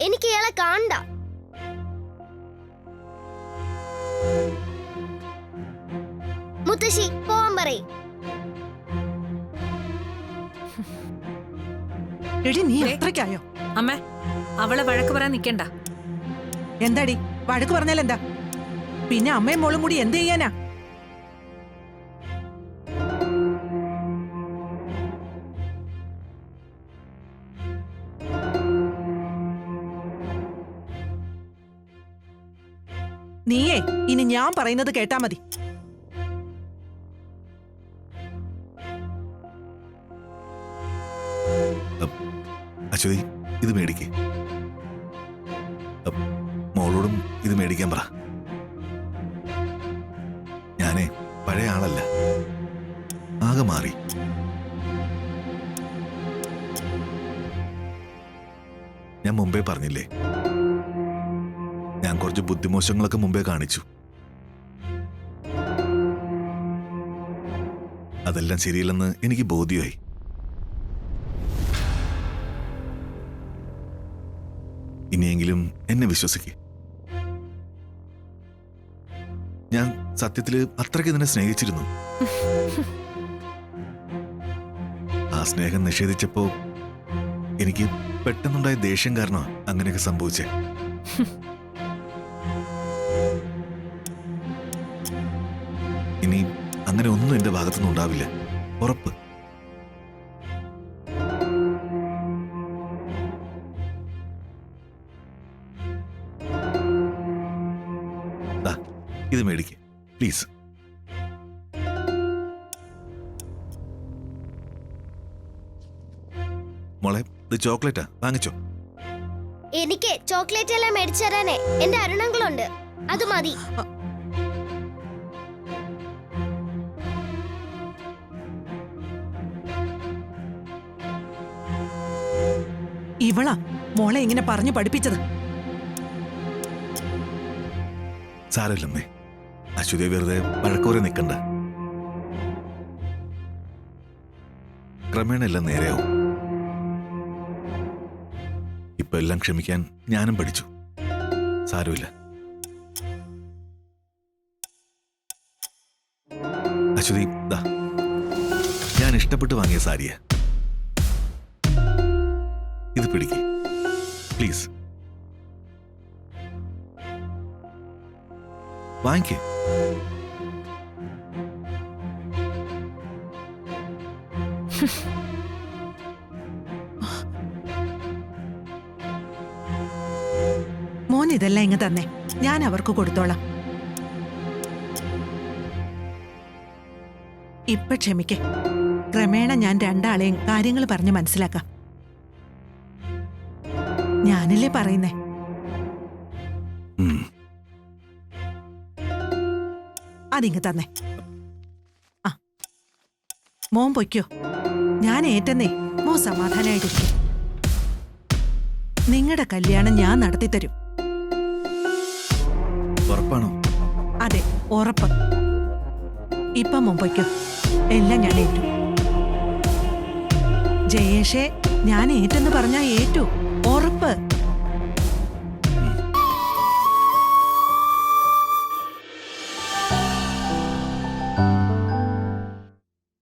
എനിക്ക് ഇയാളെ കാണണ്ട. മുത്തശ്ശി പോവാൻ പറയ്. എടി നീ അത്രയ്ക്കായോ? അമ്മേ, അവളെ വഴക്ക് പറയാൻ നിക്കണ്ട. എന്താടി വഴക്ക് പറഞ്ഞാൽ എന്താ? പിന്നെ അമ്മയും മോളും കൂടി എന്ത് ചെയ്യാനാ? നീയേ ഇനി ഞാൻ പറയുന്നത് കേട്ടാ മതി. അശ്വതി, ഇത് മേടിക്കേ. മോളോടും ഇത് മേടിക്കാൻ പറ. ഞാനേ പഴയ ആളല്ല, ആകെ മാറി. ഞാൻ മുമ്പേ പറഞ്ഞില്ലേ, ഞാൻ കുറച്ച് ബുദ്ധിമോശങ്ങളൊക്കെ മുമ്പേ കാണിച്ചു. അതെല്ലാം ശരിയല്ലെന്ന് എനിക്ക് ബോധ്യമായി. ഇനിയെങ്കിലും എന്നെ വിശ്വസിക്ക്. ഞാൻ സത്യത്തില് അത്രയ്ക്ക് ഇതിനെ സ്നേഹിച്ചിരുന്നു. ആ സ്നേഹം നിഷേധിച്ചപ്പോ എനിക്ക് പെട്ടെന്നുണ്ടായ ദേഷ്യം കാരണം അങ്ങനെയൊക്കെ സംഭവിച്ചേ. ഇനി അങ്ങനെ ഒന്നും എന്റെ ഭാഗത്തുനിന്ന് ഉണ്ടാവില്ല, ഉറപ്പ്. ഇത് മേടിക്ക് പ്ലീസ്. മോളെ, ഇത് ചോക്ലേറ്റാ, വാങ്ങിച്ചോ. എനിക്ക് ചോക്ലേറ്റ് എല്ലാം മേടിച്ചു തരാനേ എന്റെ അരുണങ്ങളുണ്ട്, അത് മതി. ഇവളാ മോളെ ഇങ്ങനെ പറഞ്ഞു പഠിപ്പിച്ചത്. സാരമില്ലമ്മേ, അശ്വതി വെറുതെ വഴക്കോരെ നിൽക്കണ്ട. ക്രമേണ എല്ലാം നേരെയാവും. ഇപ്പൊ എല്ലാം ക്ഷമിക്കാൻ ഞാനും പഠിച്ചു. സാരമില്ല. അശ്വതി, ദാ ഞാൻ ഇഷ്ടപ്പെട്ട് വാങ്ങിയ സാരിയാ. ഇത് പിടിക്ക് പ്ലീസ്. വാങ്ങിക്കേ. മോൻ ഇതെല്ലാം ഇങ്ങ് തന്നെ, ഞാൻ അവർക്ക് കൊടുത്തോളാം. ഇപ്പൊ ക്ഷമിക്കേ. ക്രമേണ ഞാൻ രണ്ടാളെയും കാര്യങ്ങൾ പറഞ്ഞ് മനസ്സിലാക്കാം. ഞാനല്ലേ പറയുന്നേ. അതിങ്ങ് തന്നെ. ആ മോൻ പൊയ്ക്കോ, ഞാൻ ഏറ്റെന്നേ. മോൻ സമാധാനായിട്ടിരിക്കും. നിങ്ങളുടെ കല്യാണം ഞാൻ നടത്തിത്തരും. ഉറപ്പാണോ? അതെ, ഉറപ്പ്. ഇപ്പം മോൻ പൊയ്ക്കോ, എല്ലാം ഞാൻ ഏറ്റു. ജയേഷേ, ഞാൻ ഏറ്റെന്ന് പറഞ്ഞാ ഏറ്റു, ഉറപ്പ്.